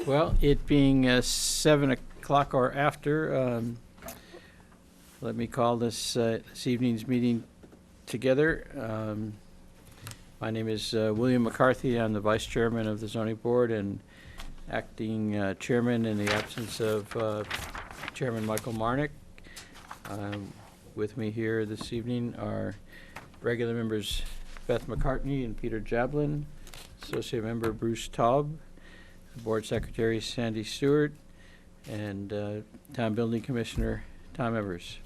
Well, it being 7 o'clock or after, let me call this evening's meeting together. My name is William McCarthy. I'm the Vice Chairman of the Zoning Board and acting Chairman in the absence of Chairman Michael Marnick. With me here this evening are regular members Beth McCartney and Peter Jablin, Associate Member Bruce Taub, Board Secretary Sandy Stewart, and Town Building Commissioner Tom Evers.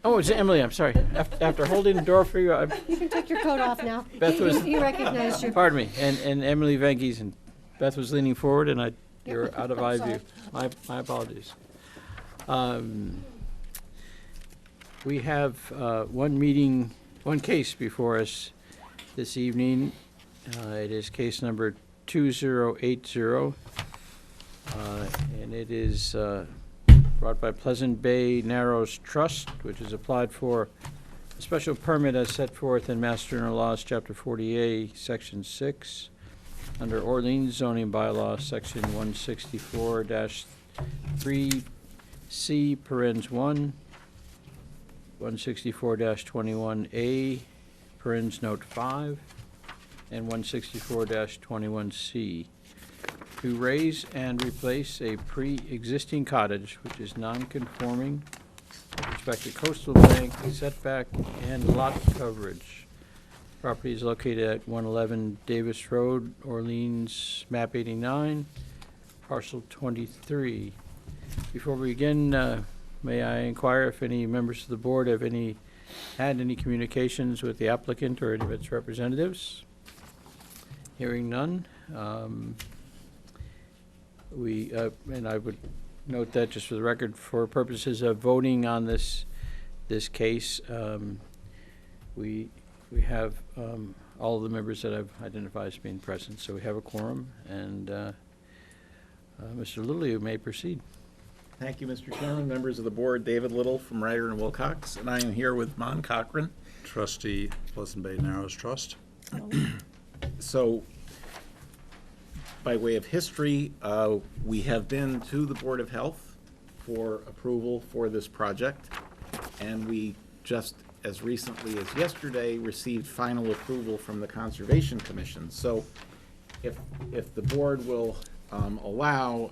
Oh, it's Emily, I'm sorry. After holding the door for you, You can take your coat off now. Beth was- He recognized you. pardon me, and Emily Van Giesen. Beth was leaning forward and you're out of eye view. My apologies. We have one case before us this evening. It is case number 2080, and it is brought by Pleasant Bay Narrows Trust, which has applied for a special permit as set forth in Mass General Laws, Chapter 40A, Section 6, under Orleans zoning bylaw, Section 164-3C, parens 1, 164-21A, parens note 5, and 164-21C, to raise and replace a pre-existing cottage which is non-conforming with respect to coastal bank, setback, and lot coverage. Property is located at 111 Davis Road, Orleans, map 89, parcel 23. Before we begin, may I inquire if any members of the board have had any communications with the applicant or any of its representatives? Hearing none, and I would note that just for the record, for purposes of voting on this case, we have all of the members that I've identified as being present, so we have a quorum, and Mr. Little, you may proceed. Thank you, Mr. Chairman, members of the board. David Little from Ryder and Wilcox, and I am here with Mon Cochran, Trustee, Pleasant Bay Narrows Trust. So, by way of history, we have been to the Board of Health for approval for this project, and we just as recently as yesterday received final approval from the Conservation Commission. So, if the board will allow,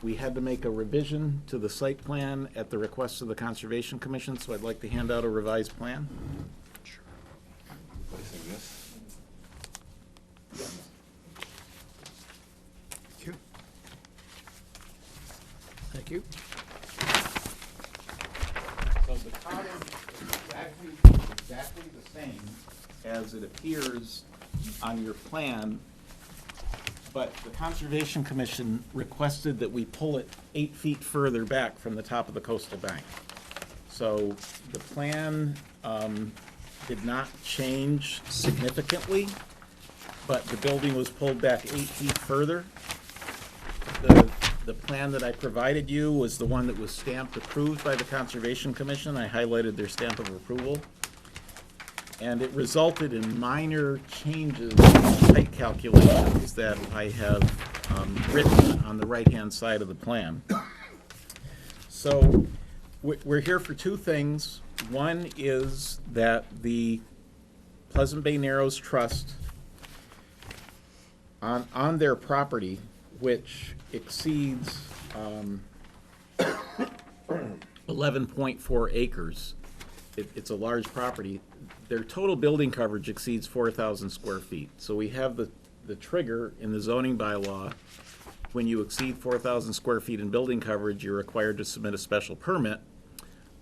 we had to make a revision to the site plan at the request of the Conservation Commission, so I'd like to hand out a revised plan. Thank you. So the cottage is exactly the same as it appears on your plan, but the Conservation Commission requested that we pull it 8 feet further back from the top of the coastal bank. So the plan did not change significantly, but the building was pulled back 8 feet further. The plan that I provided you was the one that was stamped approved by the Conservation Commission. I highlighted their stamp of approval. And it resulted in minor changes in height calculations that I have written on the right-hand side of the plan. So we're here for two things. One is that the Pleasant Bay Narrows Trust, on their property, which exceeds 11.4 acres. It's a large property. Their total building coverage exceeds 4,000 square feet. So we have the trigger in the zoning bylaw. When you exceed 4,000 square feet in building coverage, you're required to submit a special permit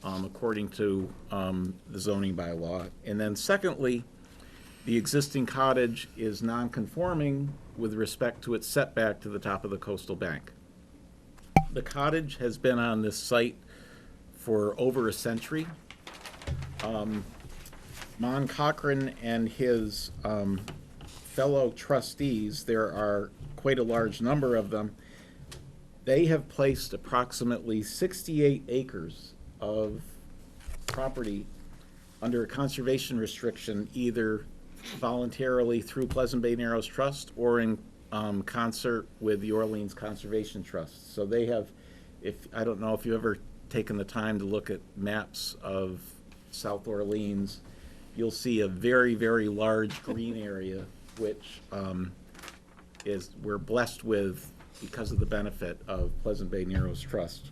according to the zoning bylaw. And then secondly, the existing cottage is non-conforming with respect to its setback to the top of the coastal bank. The cottage has been on this site for over a century. Mon Cochran and his fellow trustees, there are quite a large number of them, they have placed approximately 68 acres of property under a conservation restriction, either voluntarily through Pleasant Bay Narrows Trust or in concert with the Orleans Conservation Trust. So they have, I don't know if you've ever taken the time to look at maps of South Orleans, you'll see a very, very large green area, which we're blessed with because of the benefit of Pleasant Bay Narrows Trust.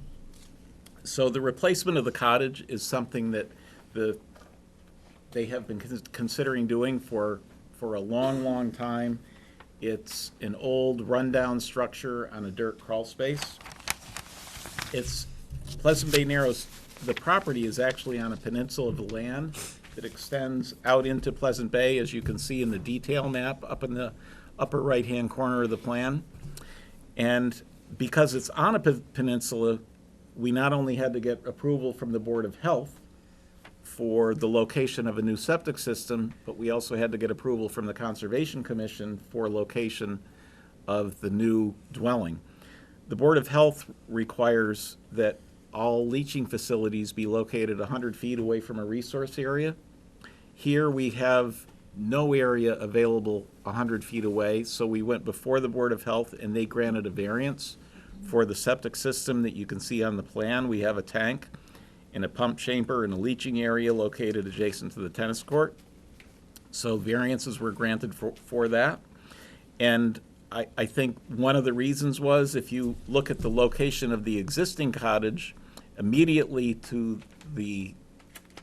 So the replacement of the cottage is something that they have been considering doing for a long, long time. It's an old rundown structure on a dirt crawl space. It's Pleasant Bay Narrows, the property is actually on a peninsula of land that extends out into Pleasant Bay, as you can see in the detail map up in the upper right-hand corner of the plan. And because it's on a peninsula, we not only had to get approval from the Board of Health for the location of a new septic system, but we also had to get approval from the Conservation Commission for location of the new dwelling. The Board of Health requires that all leaching facilities be located 100 feet away from a resource area. Here we have no area available 100 feet away, so we went before the Board of Health and they granted a variance for the septic system that you can see on the plan. We have a tank and a pump chamber and a leaching area located adjacent to the tennis court. So variances were granted for that. And I think one of the reasons was, if you look at the location of the existing cottage, immediately to the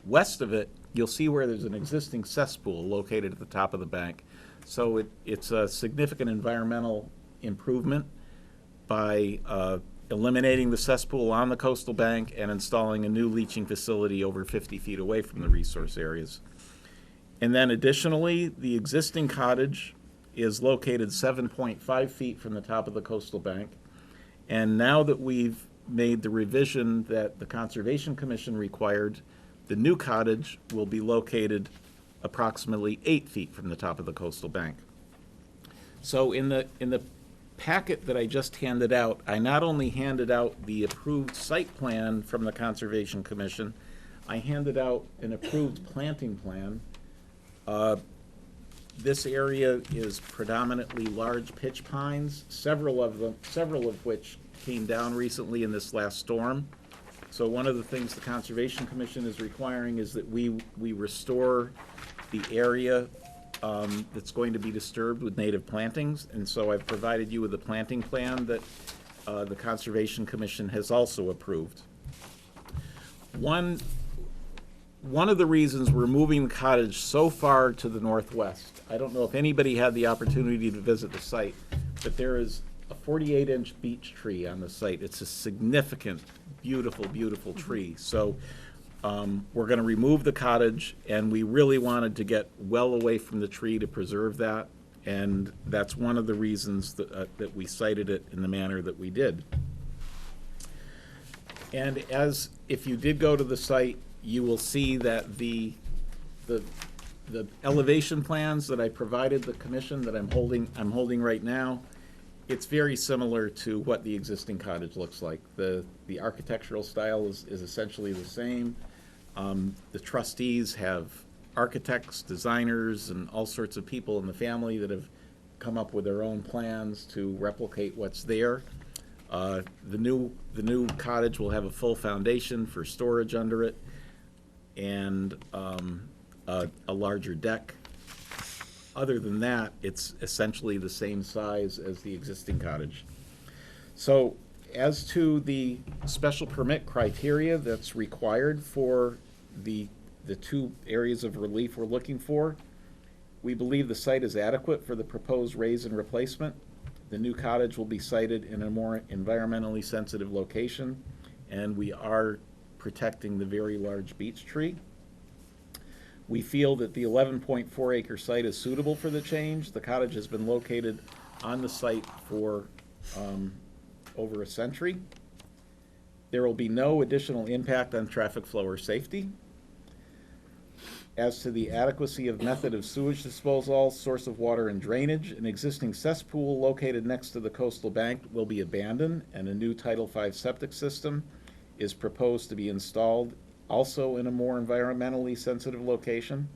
west of it, you'll see where there's an existing cesspool located at the top of the bank. So it's a significant environmental improvement by eliminating the cesspool on the coastal bank and installing a new leaching facility over 50 feet away from the resource areas. And then additionally, the existing cottage is located 7.5 feet from the top of the coastal bank. And now that we've made the revision that the Conservation Commission required, the new cottage will be located approximately 8 feet from the top of the coastal bank. So in the packet that I just handed out, I not only handed out the approved site plan from the Conservation Commission, I handed out an approved planting plan. This area is predominantly large pitch pines, several of which came down recently in this last storm. So one of the things the Conservation Commission is requiring is that we restore the area that's going to be disturbed with native plantings. And so I've provided you with a planting plan that the Conservation Commission has also approved. One of the reasons we're moving the cottage so far to the northwest, I don't know if anybody had the opportunity to visit the site, but there is a 48-inch beech tree on the site. It's a significant, beautiful, beautiful tree. So we're going to remove the cottage, and we really wanted to get well away from the tree to preserve that, and that's one of the reasons that we cited it in the manner that we did. And if you did go to the site, you will see that the elevation plans that I provided the commission that I'm holding right now, it's very similar to what the existing cottage looks like. The architectural style is essentially the same. The trustees have architects, designers, and all sorts of people in the family that have come up with their own plans to replicate what's there. The new cottage will have a full foundation for storage under it, and a larger deck. Other than that, it's essentially the same size as the existing cottage. So as to the special permit criteria that's required for the two areas of relief we're looking for, we believe the site is adequate for the proposed raise and replacement. The new cottage will be sited in a more environmentally sensitive location, and we are protecting the very large beech tree. We feel that the 11.4 acre site is suitable for the change. The cottage has been located on the site for over a century. There will be no additional impact on traffic flow or safety. As to the adequacy of method of sewage disposal, source of water and drainage, an existing cesspool located next to the coastal bank will be abandoned, and a new Title V septic system is proposed to be installed, also in a more environmentally sensitive location.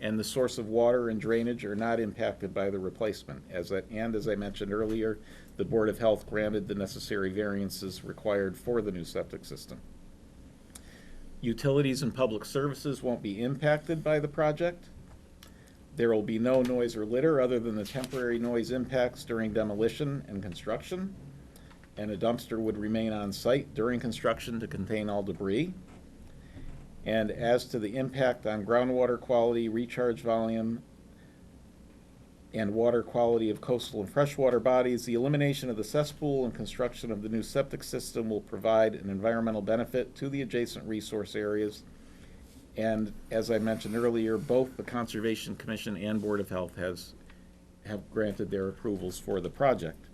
and the source of water and drainage are not impacted by the replacement. As I mentioned earlier, the Board of Health granted the necessary variances required for the new septic system. Utilities and public services won't be impacted by the project. There will be no noise or litter other than the temporary noise impacts during demolition and construction. And a dumpster would remain on site during construction to contain all debris. And as to the impact on groundwater quality, recharge volume, and water quality of coastal and freshwater bodies, the elimination of the cesspool and construction of the new septic system will provide an environmental benefit to the adjacent resource areas. And as I mentioned earlier, both the Conservation Commission and Board of Health have granted their approvals for the project.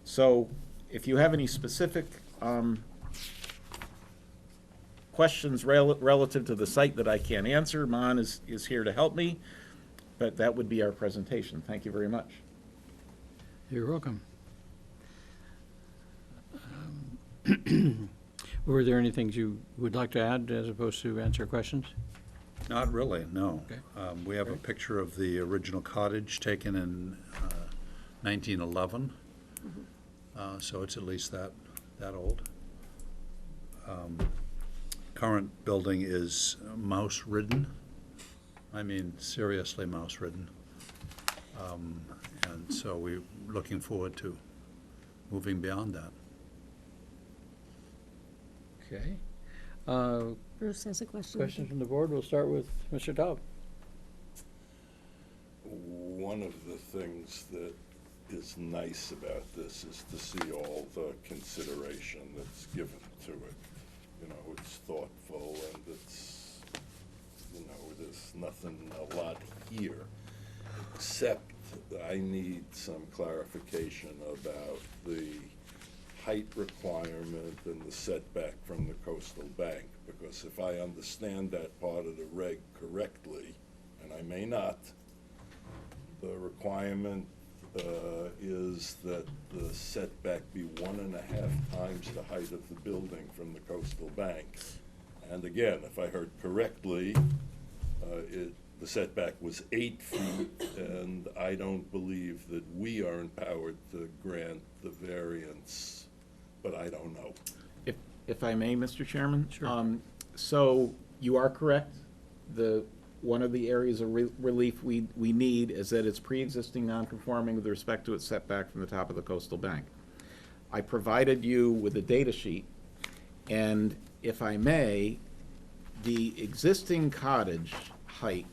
So if you have any specific questions relative to the site that I can't answer, Mon is here to help me, but that would be our presentation. Thank you very much. You're welcome. Were there any things you would like to add as opposed to answer questions? Not really, no. Okay. We have a picture of the original cottage taken in 1911, so it's at least that old. Current building is mouse-ridden. I mean, seriously mouse-ridden. And so we're looking forward to moving beyond that. Okay. Bruce has a question. Questions from the board? We'll start with Mr. Taub. One of the things that is nice about this is to see all the consideration that's given to it. You know, it's thoughtful and it's, you know, there's nothing a lot here, except I need some clarification about the height requirement and the setback from the coastal bank, because if I understand that part of the reg correctly, and I may not, the requirement is that the setback be 1.5 times the height of the building from the coastal bank. And again, if I heard correctly, the setback was 8 feet, and I don't believe that we are empowered to grant the variance, but I don't know. If I may, Mr. Chairman? Sure. So you are correct. One of the areas of relief we need is that it's pre-existing non-conforming with respect to its setback from the top of the coastal bank. I provided you with a data sheet, and if I may, the existing cottage height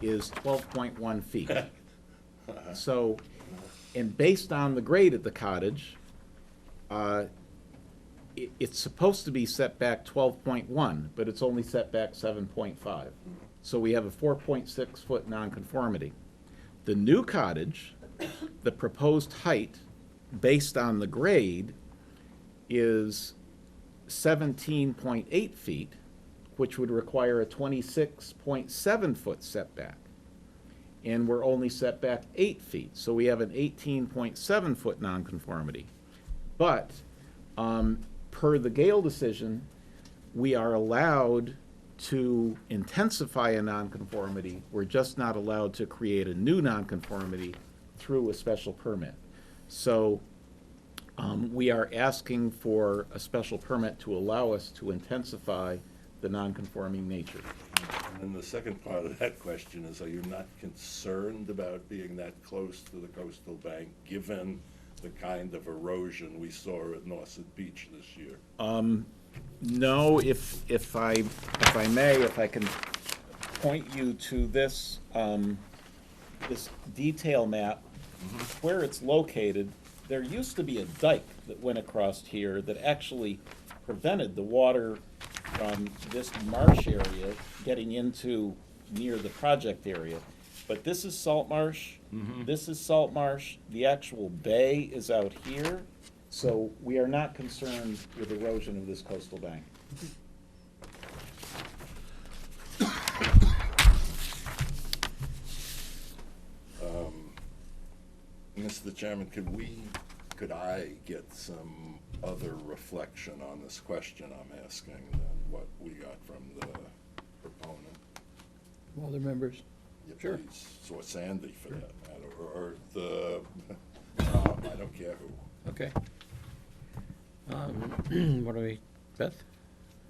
is 12.1 feet. So, and based on the grade at the cottage, it's supposed to be set back 12.1, but it's only set back 7.5. So we have a 4.6 foot nonconformity. The new cottage, the proposed height, based on the grade, is 17.8 feet, which would require a 26.7 foot setback. And we're only set back 8 feet, so we have an 18.7 foot nonconformity. But per the Gale decision, we are allowed to intensify a nonconformity. We're just not allowed to create a new nonconformity through a special permit. So we are asking for a special permit to allow us to intensify the nonconforming nature. And then the second part of that question is, are you not concerned about being that close to the coastal bank, given the kind of erosion we saw at Nauset Beach this year? No, if I may, if I can point you to this, this detail map, where it's located, there used to be a dike that went across here that actually prevented the water from this marsh area getting into near the project area. But this is salt marsh, this is salt marsh, the actual bay is out here, so we are not concerned with erosion of this coastal bank. Mr. Chairman, could I get some other reflection on this question I'm asking than what we got from the proponent? Other members? Yeah, Sure. please. Or Sandy, for that matter, or the, Tom, I don't care who. Okay. What do we, Beth?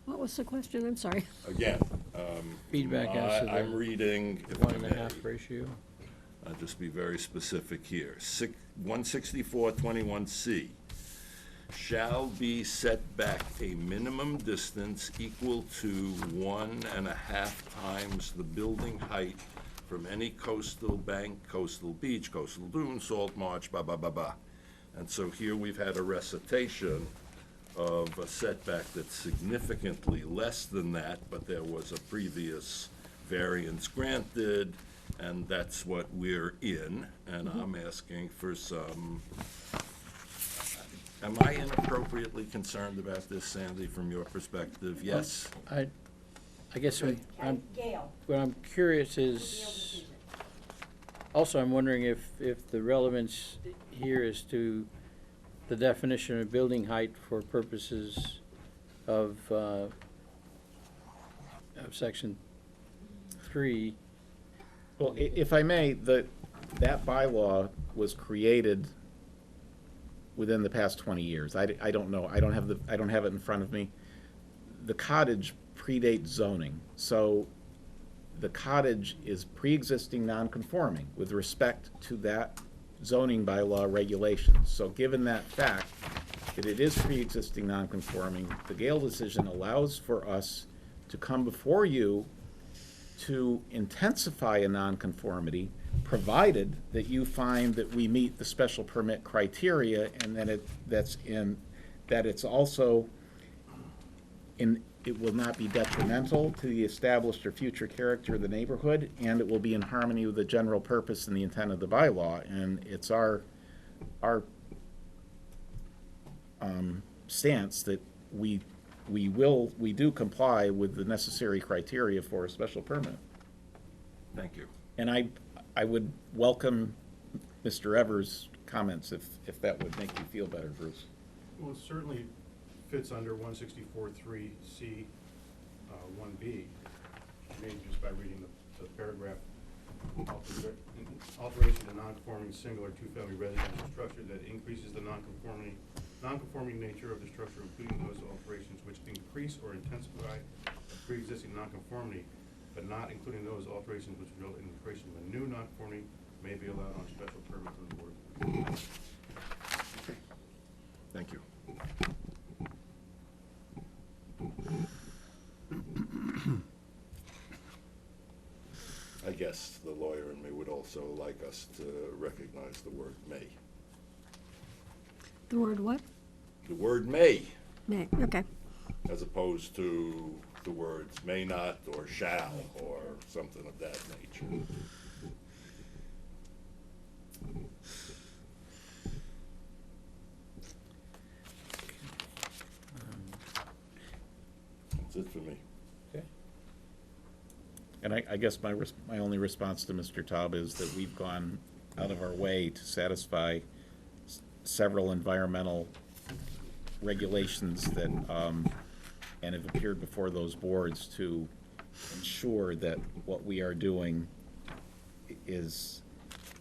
What was the question? I'm sorry. Again, Feedback as to I'm the reading, if I 1.5 may, ratio? I'll just be very specific here. 16421C shall be set back a minimum distance equal to 1.5 times the building height from any coastal bank, coastal beach, coastal dune, salt marsh, blah, blah, blah, blah. And so here we've had a recitation of a setback that's significantly less than that, but there was a previous variance granted, and that's what we're in, and I'm asking for some, am I inappropriately concerned about this, Sandy, from your perspective? Yes? I guess what I'm curious is, also I'm wondering if the relevance here is to the definition of building height for purposes of section 3. Well, if I may, that bylaw was created within the past 20 years. I don't know, I don't have it in front of me. The cottage predates zoning, so the cottage is pre-existing non-conforming with respect to that zoning bylaw regulations. So given that fact, that it is pre-existing non-conforming, the Gale decision allows for us to come before you to intensify a nonconformity, provided that you find that we meet the special permit criteria and that it's also it will not be detrimental to the established or future character of the neighborhood, and it will be in harmony with the general purpose and the intent of the bylaw. And it's our stance that we do comply with the necessary criteria for a special permit. Thank you. And I would welcome Mr. Evers' comments if that would make you feel better, Bruce. Well, it certainly fits under 164.3C, 1B, maybe just by reading the paragraph. Alteration to non-conforming single or two-family residential structure that increases the non-conforming nature of the structure, including those alterations which increase or intensify pre-existing non-conformity, but not including those alterations which result in the creation of a new non-conformity, may be allowed on special permit from the board. Thank you. I guess the lawyer in me would also like us to recognize the word may. The word what? The word may, May, okay. as opposed to the words may not or shall or something of that nature. That's it for me. Okay. And I guess my only response to Mr. Taub is that we've gone out of our way to satisfy several environmental regulations that, and have appeared before those boards to ensure that what we are doing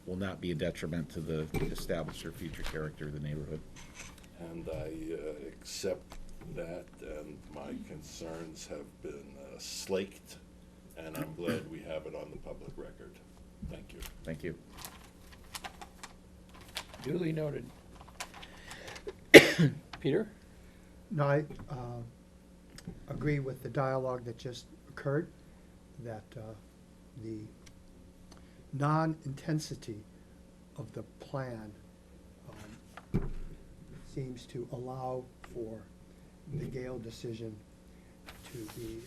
will not be a detriment to the established or future character of the neighborhood. And I accept that, and my concerns have been slaked, and I'm glad we have it on the public record. Thank you. Thank you. Duly noted. Peter? No, I agree with the dialogue that just occurred, that the non-intensity of the plan seems to allow for the Gale decision to be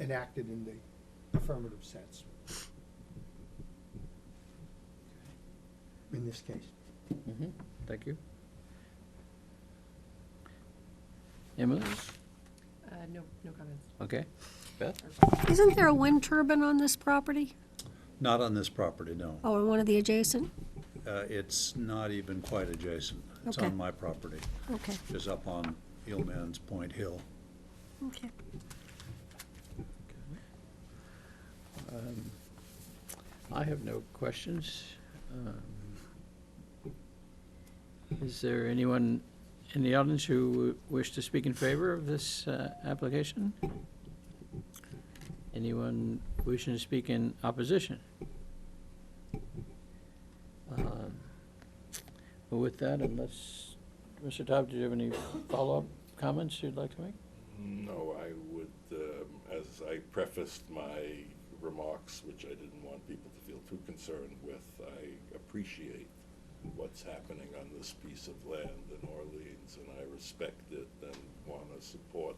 enacted in the affirmative sense in this case. Mm-hmm. Thank you. Emily? No comments. Okay. Beth? Isn't there a wind turbine on this property? Not on this property, no. Oh, and one of the adjacent? It's not even quite adjacent. It's Okay. on my property, Okay, which is up on Eelman's Point Hill. okay. I have no questions. Is there anyone in the audience who wish to speak in favor of this application? Anyone wishing to speak in opposition? Well, with that, unless, Mr. Todd, do you have any follow-up comments you'd like to make? No, I would, as I prefaced my remarks, which I didn't want people to feel too concerned with, I appreciate what's happening on this piece of land in Orleans, and I respect it and want to support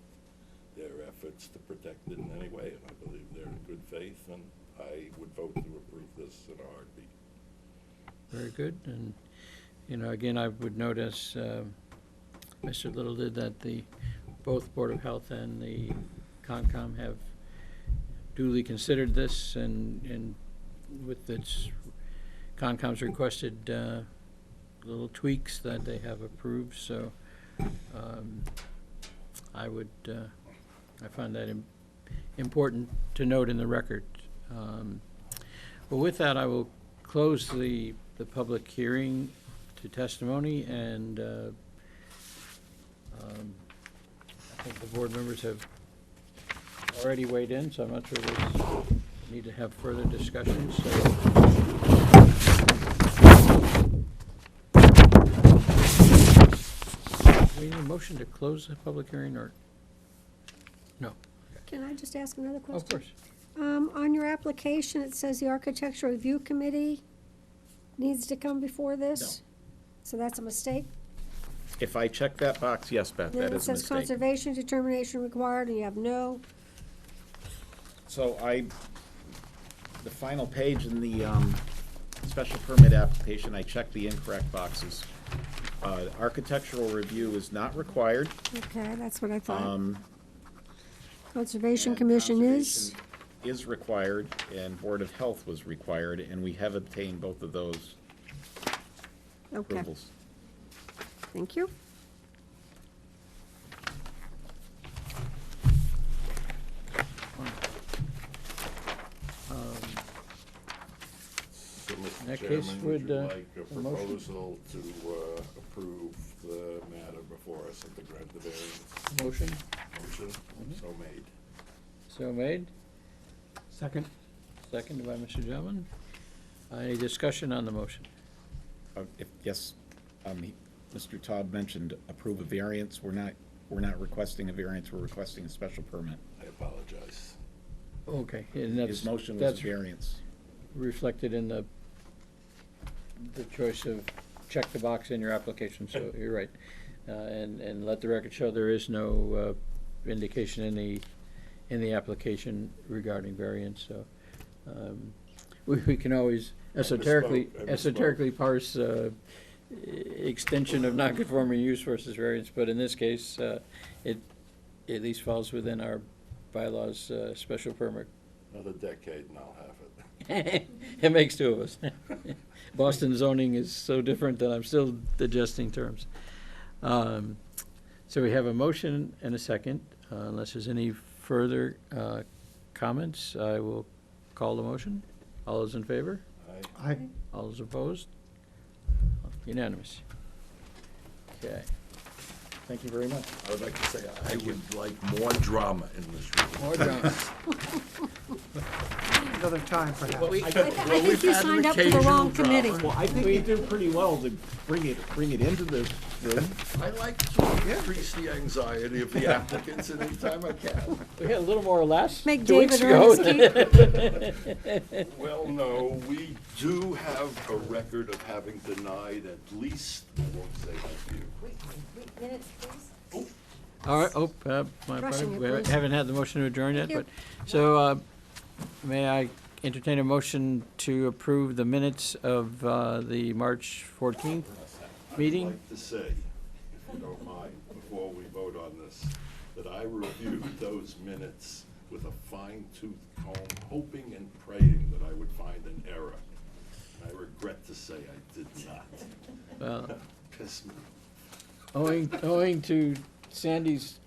their efforts to protect it in any way, and I believe they're in good faith, and I would vote to approve this in a heartbeat. Very good, and, you know, again, I would note, as Mr. Little did, that both Board of Health and the Concom have duly considered this, and with its, Concom's requested little tweaks that they have approved, so I would, I find that important to note in the record. Well, with that, I will close the public hearing to testimony, and I think the board members have already weighed in, so I'm not sure we need to have further discussions. Do we need a motion to close the public hearing, or? No. Can I just ask another question? Of course. On your application, it says the Architectural Review Committee needs to come before this? So that's a mistake? If I check that box, yes, Beth, Then that it is a says mistake. conservation determination required, and you have no. So the final page in the special permit application, I checked the incorrect boxes. Architectural review is not required. Okay, that's what I thought. And Conservation Commission is? conservation is required, and Board of Health was required, and we have obtained both of those Okay, approvals. thank you. So, In Mr. that case, Chairman, would would, you like a a motion? proposal to approve the matter before us and to grant the variance? Motion, Motion, so made. so made, Second? seconded by Mr. Gelman. Any discussion on the motion? Yes, Mr. Todd mentioned approve a variance. We're not requesting a variance, we're requesting a special permit. I apologize. Okay, and that's, His motion was that's variance. reflected in the choice of check the box in your application, so you're right. And let the record show there is no indication in the application regarding variance, so we can always esoterically parse extension of non-conforming use versus variance, but in this case, it at least falls within our bylaws special permit. Another decade and I'll have it. It makes two of us. Boston zoning is so different that I'm still adjusting terms. So we have a motion and a second. Unless there's any further comments, I will call the motion. All those in favor? Aye. Aye. All those opposed? Unanimous. Okay. Thank you very much. I would like to say, I would like more drama in this room. More drama. Another time, perhaps. I think you signed up for the wrong committee. Well, I think we do pretty well to bring it into the room. I like to increase the anxiety of the applicants anytime I can. We had a little more or less Make 2 weeks David ago. Well, no, we do have a record of having denied at least, I won't say a few. Minutes, please. All right, my Rushing pardon, it, we please. haven't had the motion to adjourn yet, Thank but, so, may I entertain a motion to approve the minutes of the March 14th meeting? I'd like to say, if you don't mind, before we vote on this, that I reviewed those minutes with a fine-tooth comb, hoping and praying that I would find an error. And I regret to say I did not. Well, Piss me. owing to Sandy's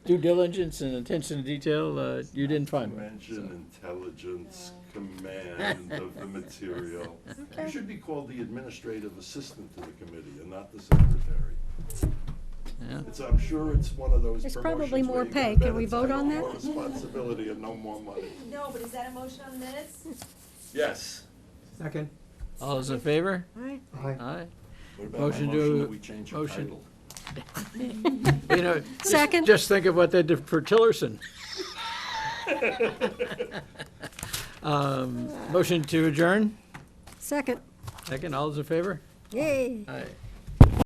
due diligence and attention to detail, you didn't find one. Mention intelligence, command of the material. Okay. You should be called the administrative assistant to the committee and not the secretary. Yeah. I'm sure it's one of those There's promotions probably where more you pay. get a Can we better vote on title, that? More responsibility and no more money. No, but is that a motion on the minutes? Yes. Second. All those in favor? Aye. Aye. Aye. What about my Motion motion to- that we change her motion. title? You know, Second. just think of what they did for Tillerson. Motion to adjourn? Second. Second, all those in favor? Yay. Aye.